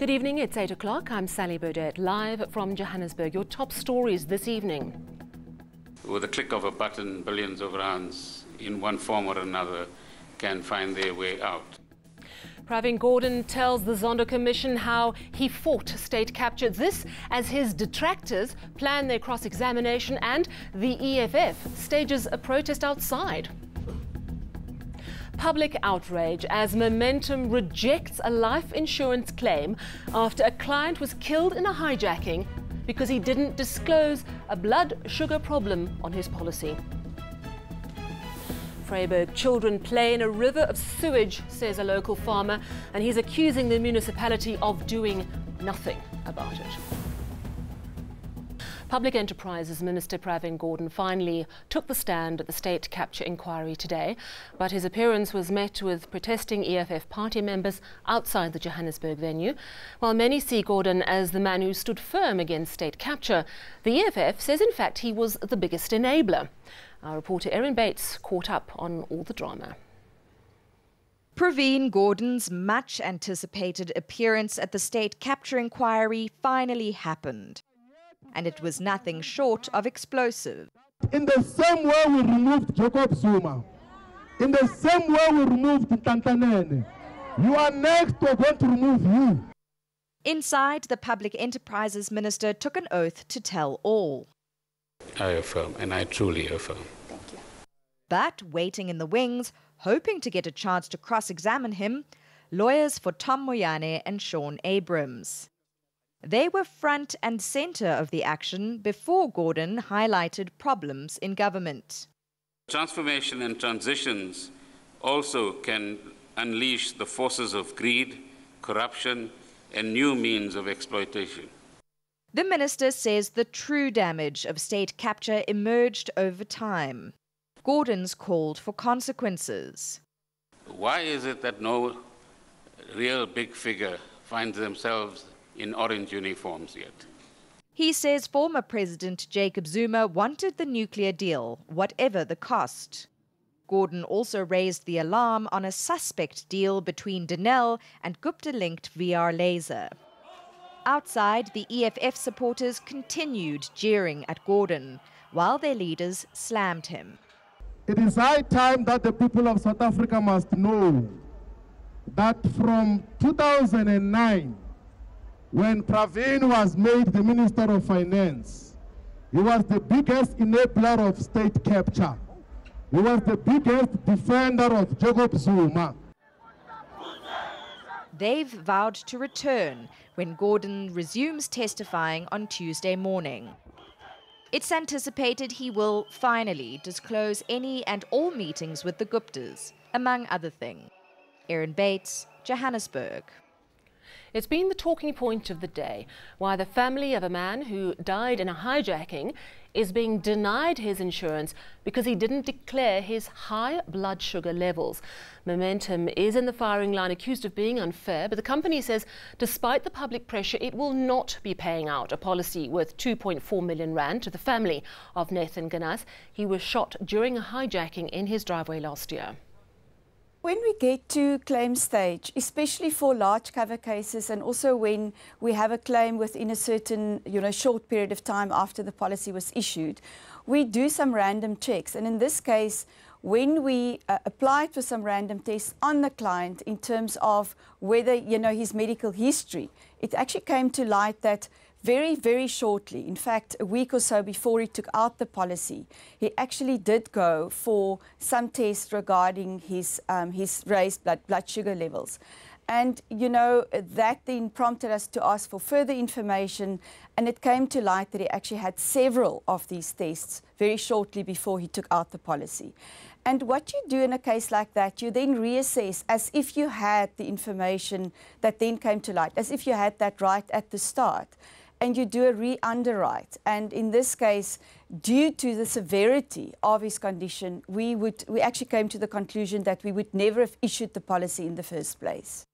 Good evening, it's 8 o'clock. I'm Sally Burdett, live from Johannesburg. Your top stories this evening. With a click of a button, billions of rands in one form or another can find their way out. Pravin Gordhan tells the Zondo Commission how he fought state capture. This as his detractors plan their cross-examination and the EFF stages a protest outside. Public outrage as Momentum rejects a life insurance claim after a client was killed in a hijacking because he didn't disclose a blood sugar problem on his policy. Vryburg children play in a river of sewage, says a local farmer, and he's accusing the municipality of doing nothing about it. Public Enterprises Minister Pravin Gordhan finally took the stand at the state capture inquiry today, but his appearance was met with protesting EFF party members outside the Johannesburg venue. While many see Gordhan as the man who stood firm against state capture, the EFF says in fact he was the biggest enabler. Our reporter Erin Bates caught up on all the drama. Pravin Gordhan's much anticipated appearance at the state capture inquiry finally happened. And it was nothing short of explosive. In the same way we removed Jacob Zuma, in the same way we removed Tantanene, you are next, we're going to remove you. Inside, the Public Enterprises Minister took an oath to tell all. I affirm, and I truly affirm. Thank you. But waiting in the wings, hoping to get a chance to cross-examine him, lawyers for Tom Moyane and Sean Abrams. They were front and centre of the action before Gordhan highlighted problems in government. Transformation and transitions also can unleash the forces of greed, corruption, and new means of exploitation. The minister says the true damage of state capture emerged over time. Gordhan's called for consequences. Why is it that no real big figure finds themselves in orange uniforms yet? He says former President Jacob Zuma wanted the nuclear deal, whatever the cost. Gordhan also raised the alarm on a suspect deal between Denel and Gupta-linked VR Laser. Outside, the EFF supporters continued jeering at Gordhan, while their leaders slammed him. It is high time that the people of South Africa must know that from 2009, when Pravin was made the Minister of Finance, he was the biggest enabler of state capture. He was the biggest defender of Jacob Zuma. They've vowed to return when Gordhan resumes testifying on Tuesday morning. It's anticipated he will finally disclose any and all meetings with the Guptas, among other things. Erin Bates, Johannesburg. It's been the talking point of the day, why the family of a man who died in a hijacking is being denied his insurance because he didn't declare his high blood sugar levels. Momentum is in the firing line, accused of being unfair, but the company says despite the public pressure, it will not be paying out a policy worth 2.4 million rand to the family of Nathan Ganas. He was shot during a hijacking in his driveway last year. When we get to claim stage, especially for large cover cases and also when we have a claim within a certain short period of time after the policy was issued, we do some random checks. And in this case, when we applied for some random tests on the client in terms of whether, his medical history, it actually came to light that very, very shortly, in fact, a week or so before he took out the policy, he actually did go for some tests regarding his raised blood sugar levels. And, that then prompted us to ask for further information, and it came to light that he actually had several of these tests very shortly before he took out the policy. And what you do in a case like that, you then reassess as if you had the information that then came to light, as if you had that right at the start. And you do a re-underwrite. And in this case, due to the severity of his condition, we actually came to the conclusion that we would never have issued the policy in the first place.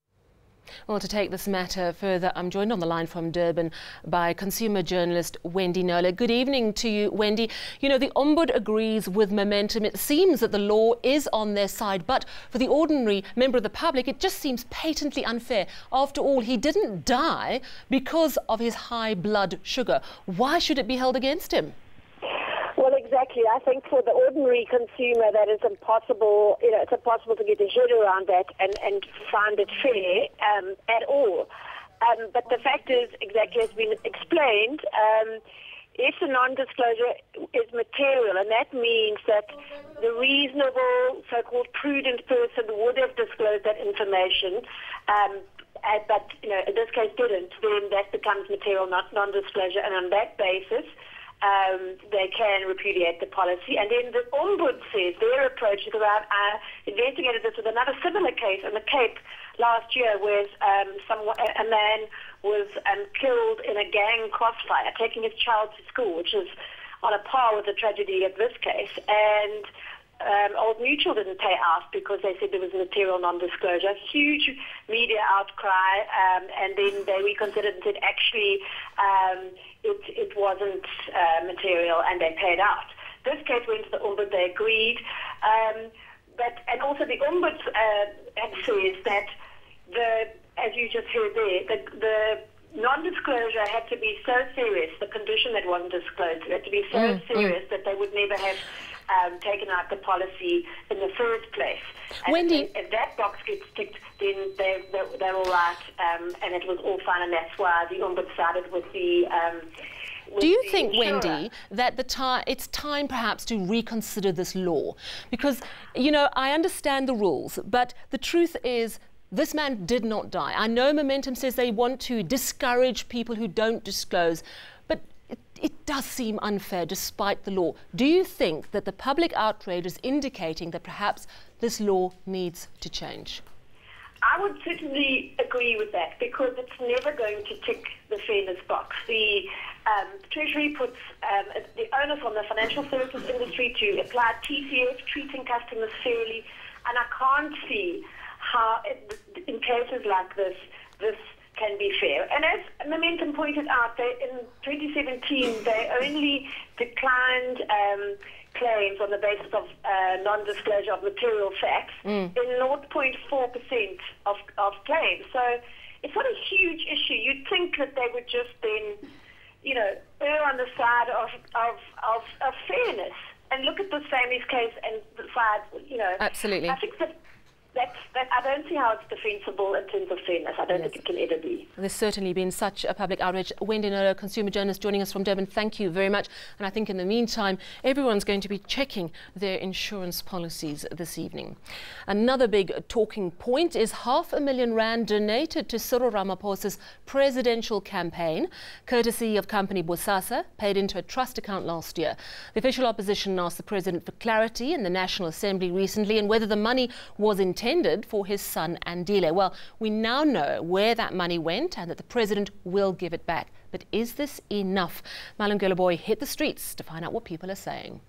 Well, to take this matter further, I'm joined on the line from Durban by consumer journalist Wendy Nola. Good evening to you, Wendy. You know, the Ombud agrees with Momentum. It seems that the law is on their side, but for the ordinary member of the public, it just seems patently unfair. After all, he didn't die because of his high blood sugar. Why should it be held against him? Well, exactly. I think for the ordinary consumer that is impossible, it's impossible to get a head around that and find it fair at all. But the fact is, exactly as been explained, if the non-disclosure is material, and that means that the reasonable, so-called prudent person would have disclosed that information, but in this case didn't, then that becomes material, not non-disclosure, and on that basis, they can repudiate the policy. And then the Ombud says their approach, because I investigated this with another similar case in the Cape last year, where a man was killed in a gang crossfire, taking his child to school, which is on a par with the tragedy of this case. And Old Mutual didn't pay out because they said there was material non-disclosure. Huge media outcry, and then they reconsidered and said actually it wasn't material, and they paid out. This case went to the Ombud, they agreed. And also the Ombud says that as you just heard there, the non-disclosure had to be so serious, the condition that wasn't disclosed, it had to be so serious that they would never have taken out the policy in the first place. And Wendy, if that box gets ticked, then they're all right, and it was all fine, and that's why the Ombud sided with the do you think, Wendy, that it's time perhaps to reconsider this law? Because, I understand the rules, but the truth is this man did not die. I know Momentum says they want to discourage people who don't disclose, but it does seem unfair despite the law. Do you think that the public outrage is indicating that perhaps this law needs to change? I would certainly agree with that, because it's never going to tick the fairness box. The Treasury puts the onus on the financial services industry to apply TCF, treating customers fairly, and I can't see how, in cases like this can be fair. And as Momentum pointed out, in 2017, they only declined claims on the basis of non-disclosure of material facts in 0.4% of claims. So it's not a huge issue. You'd think that they would just then, err on the side of fairness and look at this family's case and decide, Absolutely. I think that I don't see how it's defensible in terms of fairness. I don't think it can ever be. There's certainly been such a public outrage. Wendy Nola, consumer journalist, joining us from Durban. Thank you very much. And I think in the meantime, everyone's going to be checking their insurance policies this evening. Another big talking point is R500,000 donated to Cyril Ramaphosa's presidential campaign, courtesy of company Bosasa, paid into a trust account last year. The official opposition asked the president for clarity in the National Assembly recently and whether the money was intended for his son Andile. Well, we now know where that money went and that the president will give it back. But is this enough? Malungelo Boy hit the streets to find out what people are saying.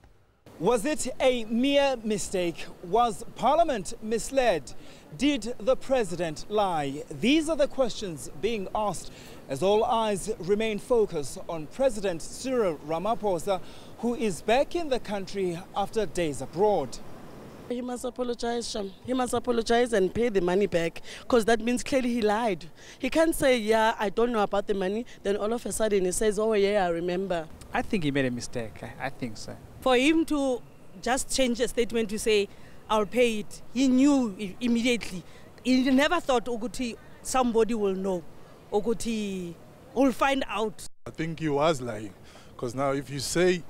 Was it a mere mistake? Was Parliament misled? Did the president lie? These are the questions being asked as all eyes remain focused on President Cyril Ramaphosa, who is back in the country after days abroad. He must apologize, Sham. He must apologize and pay the money back, because that means clearly he lied. He can't say, yeah, I don't know about the money, then all of a sudden he says, oh yeah, I remember. I think he made a mistake. I think so. For him to just change a statement to say, I'll pay it, he knew immediately. He never thought Oguti, somebody will know. Oguti will find out. I think he was lying, because now if you say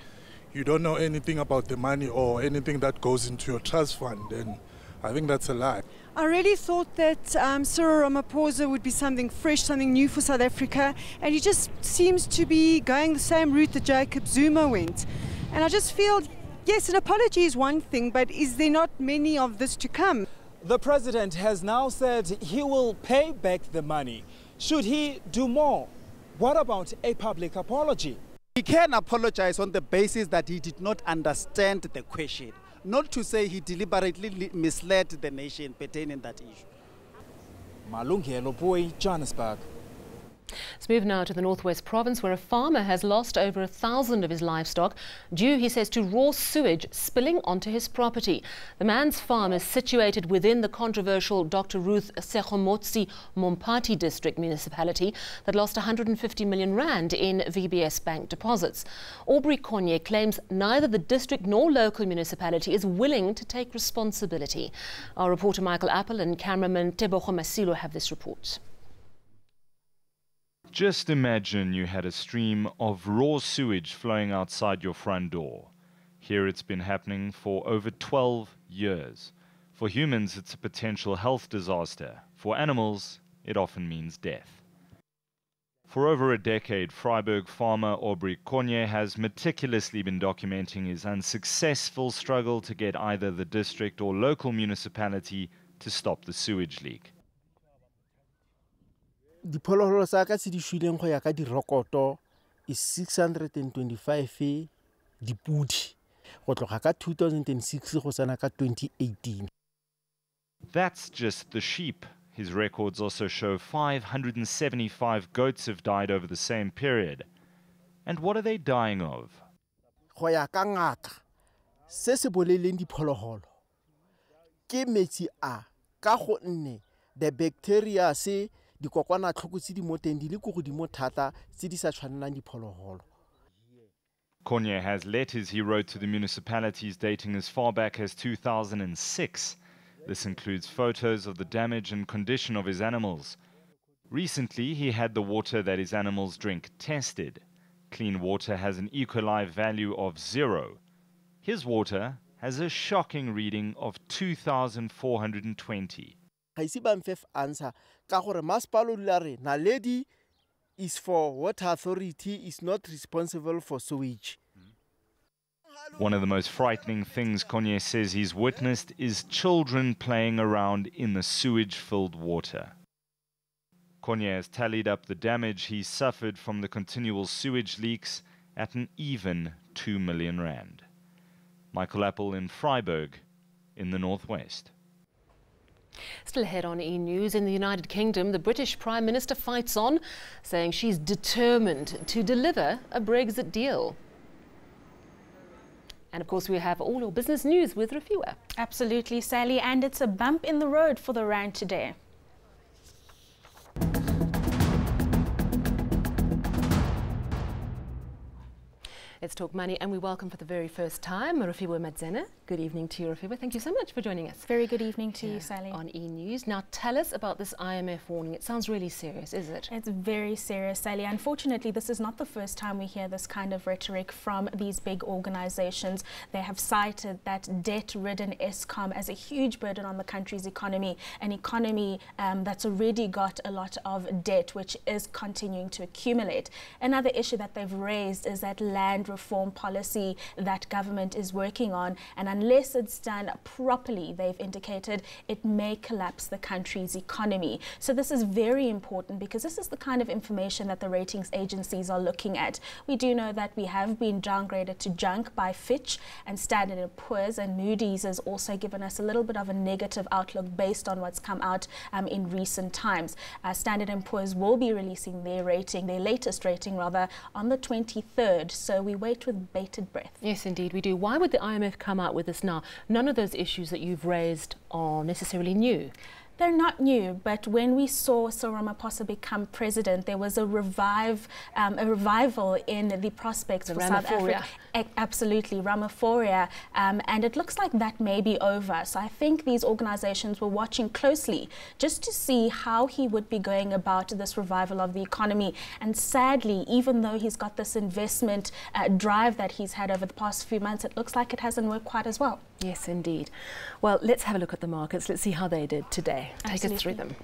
you don't know anything about the money or anything that goes into your trust fund, then I think that's a lie. I really thought that Cyril Ramaphosa would be something fresh, something new for South Africa, and he just seems to be going the same route that Jacob Zuma went. And I just feel, yes, an apology is one thing, but is there not many of this to come? The president has now said he will pay back the money. Should he do more? What about a public apology? He can apologize on the basis that he did not understand the question, not to say he deliberately misled the nation pertaining that issue. Malungelo Boy, Johannesburg. Let's move now to the Northwest Province, where a farmer has lost over 1,000 of his livestock due, he says, to raw sewage spilling onto his property. The man's farm is situated within the controversial Dr. Ruth Sekgomotsi Mompati District municipality that lost 150 million rand in VBS bank deposits. Aubrey Konye claims neither the district nor local municipality is willing to take responsibility. Our reporter Michael Appel and cameraman Tebogo Masilo have this report. Just imagine you had a stream of raw sewage flowing outside your front door. Here it's been happening for over 12 years. For humans, it's a potential health disaster. For animals, it often means death. For over a decade, Freiburg farmer Aubrey Konye has meticulously been documenting his unsuccessful struggle to get either the district or local municipality to stop the sewage leak. Diphologolo sa ka tse di shwileng go ya ka direkoto is 625 dipudi go tloga ka 2006 go tsena ka 2018. That's just the sheep. His records also show 575 goats have died over the same period. And what are they dying of? Go ya ka ngaka se se boleleng diphologolo ke metsi a ka gonne the bacteria se dikokwanatlhoko tse di mo teng di le go godimo thata tse di sa tshwanelang diphologolo. Konye has letters he wrote to the municipalities dating as far back as 2006. This includes photos of the damage and condition of his animals. Recently, he had the water that his animals drink tested. Clean water has an E. coli value of 0. His water has a shocking reading of 2,420. Ga ise ba mfe answer ka gore masepala o dula re naledi is for water authority, is not responsible for sewage. One of the most frightening things Konye says he's witnessed is children playing around in the sewage-filled water. Konye has tallied up the damage he's suffered from the continual sewage leaks at an even 2 million rand. Michael Appel in Freiburg in the Northwest. Still ahead on eNews, in the United Kingdom, the British Prime Minister fights on, saying she's determined to deliver a Brexit deal. And of course, we have all your business news with Refiwa. Absolutely, Sally, and it's a bump in the road for the rand today. Let's talk money, and we welcome for the very first time Refiwa Madzena. Good evening to you, Refiwa. Thank you so much for joining us. Very good evening to you, Sally. On eNews. Now, tell us about this IMF warning. It sounds really serious, is it? It's very serious, Sally. Unfortunately, this is not the first time we hear this kind of rhetoric from these big organizations. They have cited that debt-ridden Eskom as a huge burden on the country's economy, an economy that's already got a lot of debt, which is continuing to accumulate. Another issue that they've raised is that land reform policy that government is working on, and unless it's done properly, they've indicated it may collapse the country's economy. So this is very important because this is the kind of information that the ratings agencies are looking at. We do know that we have been downgraded to junk by Fitch and Standard & Poor's, and Moody's has also given us a little bit of a negative outlook based on what's come out in recent times. Standard & Poor's will be releasing their rating, their latest rating rather, on the 23rd. So we wait with bated breath. Yes, indeed we do. Why would the IMF come out with this now? None of those issues that you've raised are necessarily new. They're not new, but when we saw Cyril Ramaphosa become president, there was a revival in the prospects for South Africa. Absolutely, Ramaphoria, and it looks like that may be over. So I think these organizations were watching closely just to see how he would be going about this revival of the economy. And sadly, even though he's got this investment drive that he's had over the past few months, it looks like it hasn't worked quite as well. Yes, indeed. Well, let's have a look at the markets. Let's see how they did today. Take us through them.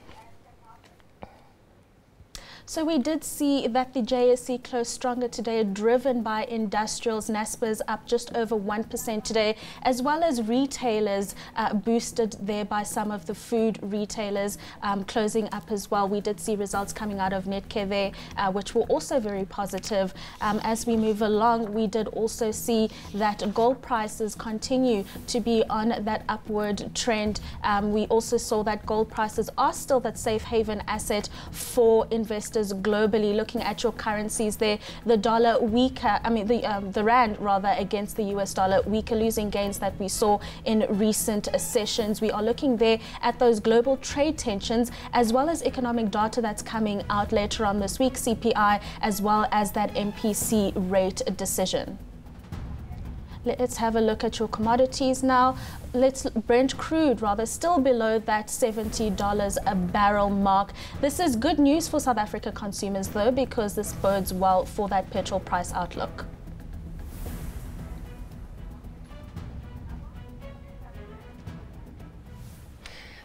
So we did see that the JSE closed stronger today, driven by industrials. Naspers up just over 1% today, as well as retailers boosted there by some of the food retailers closing up as well. We did see results coming out of Netcare there, which were also very positive. As we move along, we did also see that gold prices continue to be on that upward trend. We also saw that gold prices are still that safe haven asset for investors globally. Looking at your currencies there, the dollar weaker, the rand rather against the US dollar weaker, losing gains that we saw in recent sessions. We are looking there at those global trade tensions, as well as economic data that's coming out later on this week, CPI, as well as that MPC rate decision. Let's have a look at your commodities now. Brent crude rather still below that $70 a barrel mark. This is good news for South Africa consumers though, because this bodes well for that petrol price outlook.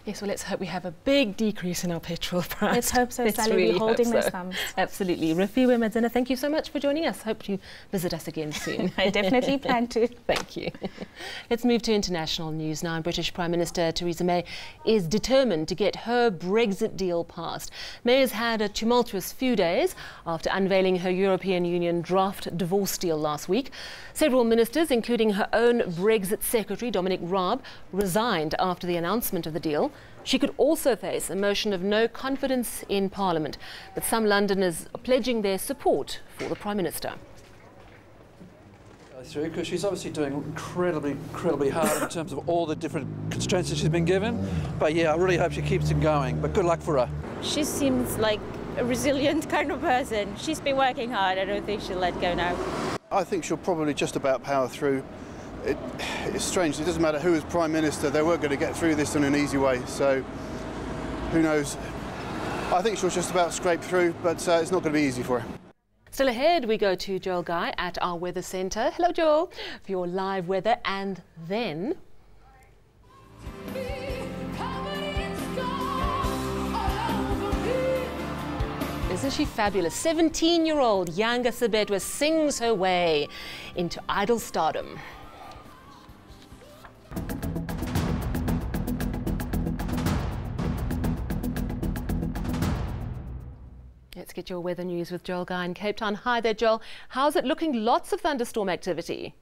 Yes, well, let's hope we have a big decrease in our petrol price. Let's hope so, Sally. We're holding those thumbs. Absolutely. Rafiwe Madzena, thank you so much for joining us. Hope you visit us again soon. I definitely plan to. Thank you. Let's move to international news now. British Prime Minister Theresa May is determined to get her Brexit deal passed. May has had a tumultuous few days after unveiling her European Union draft divorce deal last week. Several ministers, including her own Brexit Secretary, Dominic Raab, resigned after the announcement of the deal. She could also face a motion of no confidence in Parliament, but some Londoners are pledging their support for the Prime Minister. Because she's obviously doing incredibly hard in terms of all the different constraints that she's been given. But yeah, I really hope she keeps it going. But good luck for her. She seems like a resilient kind of person. She's been working hard. I don't think she'll let go now. I think she'll probably just about power through. It's strange. It doesn't matter who is Prime Minister. They weren't going to get through this in an easy way. So who knows? I think she'll just about scrape through, but it's not going to be easy for her. Still ahead, we go to Joel Guy at our weather centre. Hello, Joel, for your live weather. And then... Isn't she fabulous? 17-year-old Yanga Sabetwa sings her way into idol stardom. Let's get your weather news with Joel Guy in Cape Town. Hi there, Joel. How's it looking? Lots of thunderstorm activity.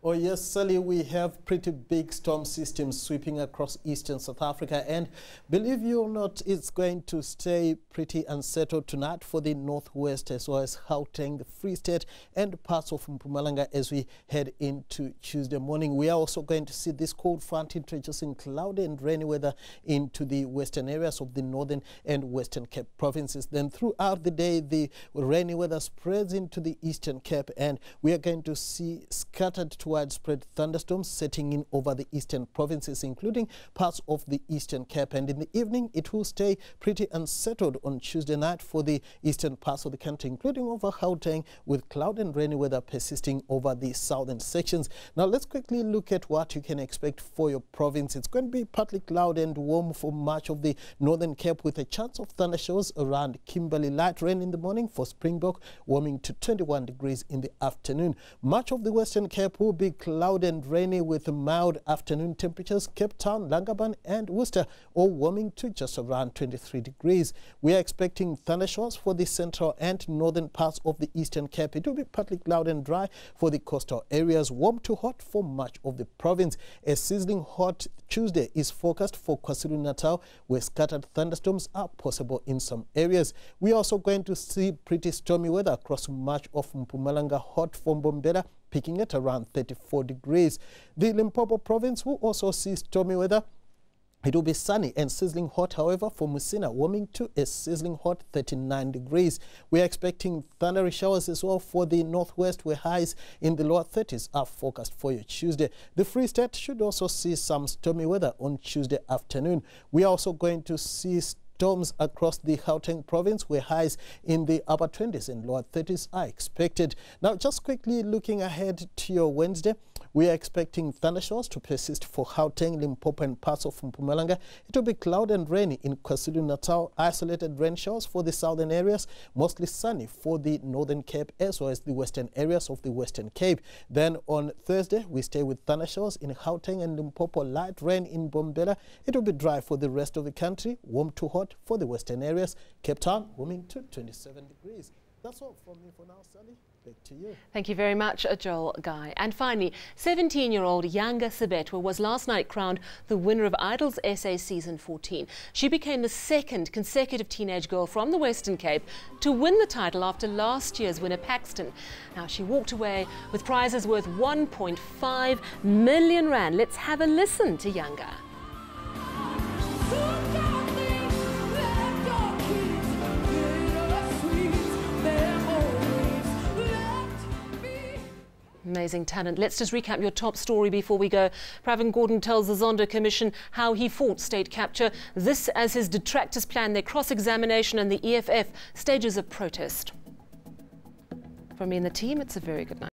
Oh yes, Sally, we have pretty big storm systems sweeping across eastern South Africa, and believe you or not, it's going to stay pretty unsettled tonight for the northwest as well as Gauteng, the Free State and parts of Mpumalanga as we head into Tuesday morning. We are also going to see this cold front introducing cloudy and rainy weather into the western areas of the northern and western Cape provinces. Then throughout the day, the rainy weather spreads into the eastern Cape, and we are going to see scattered to widespread thunderstorms setting in over the eastern provinces, including parts of the eastern Cape. And in the evening, it will stay pretty unsettled on Tuesday night for the eastern parts of the country, including over Gauteng, with cloud and rainy weather persisting over the southern sections. Now, let's quickly look at what you can expect for your province. It's going to be partly cloudy and warm for much of the northern Cape, with a chance of thundershows around Kimberley. Light rain in the morning for Springbok, warming to 21 degrees in the afternoon. Much of the western Cape will be cloudy and rainy with mild afternoon temperatures. Cape Town, Langaban and Worcester all warming to just around 23 degrees. We are expecting thundershowers for the central and northern parts of the eastern Cape. It will be partly cloudy and dry for the coastal areas. Warm to hot for much of the province. A sizzling hot Tuesday is forecast for KwaZulu-Natal, where scattered thunderstorms are possible in some areas. We are also going to see pretty stormy weather across much of Mpumalanga, hot for Mbombela, peaking at around 34 degrees. The Limpopo province will also see stormy weather. It will be sunny and sizzling hot, however, for Musina, warming to a sizzling hot 39 degrees. We are expecting thundery showers as well for the northwest, where highs in the lower 30s are forecast for your Tuesday. The Free State should also see some stormy weather on Tuesday afternoon. We are also going to see storms across the Gauteng province, where highs in the upper 20s and lower 30s are expected. Now, just quickly looking ahead to your Wednesday, we are expecting thundershowers to persist for Gauteng, Limpopo and parts of Mpumalanga. It will be cloudy and rainy in KwaZulu-Natal, isolated rain showers for the southern areas, mostly sunny for the Northern Cape as well as the western areas of the Western Cape. Then on Thursday, we stay with thundershowers in Gauteng and Limpopo, light rain in Bombela. It will be dry for the rest of the country, warm to hot for the western areas. Cape Town warming to 27 degrees. That's all from me for now, Sally. Back to you. Thank you very much, Joel Guy. And finally, 17-year-old Yanga Sebetwa was last night crowned the winner of Idol's SA Season 14. She became the second consecutive teenage girl from the Western Cape to win the title after last year's winner Paxton. Now, she walked away with prizes worth 1.5 million rand. Let's have a listen to Yanga. Amazing talent. Let's just recap your top story before we go. Pravin Gordhan tells the Zondo Commission how he fought state capture. This as his detractors plan their cross-examination and the EFF stages of protest. From me and the team, it's a very good night.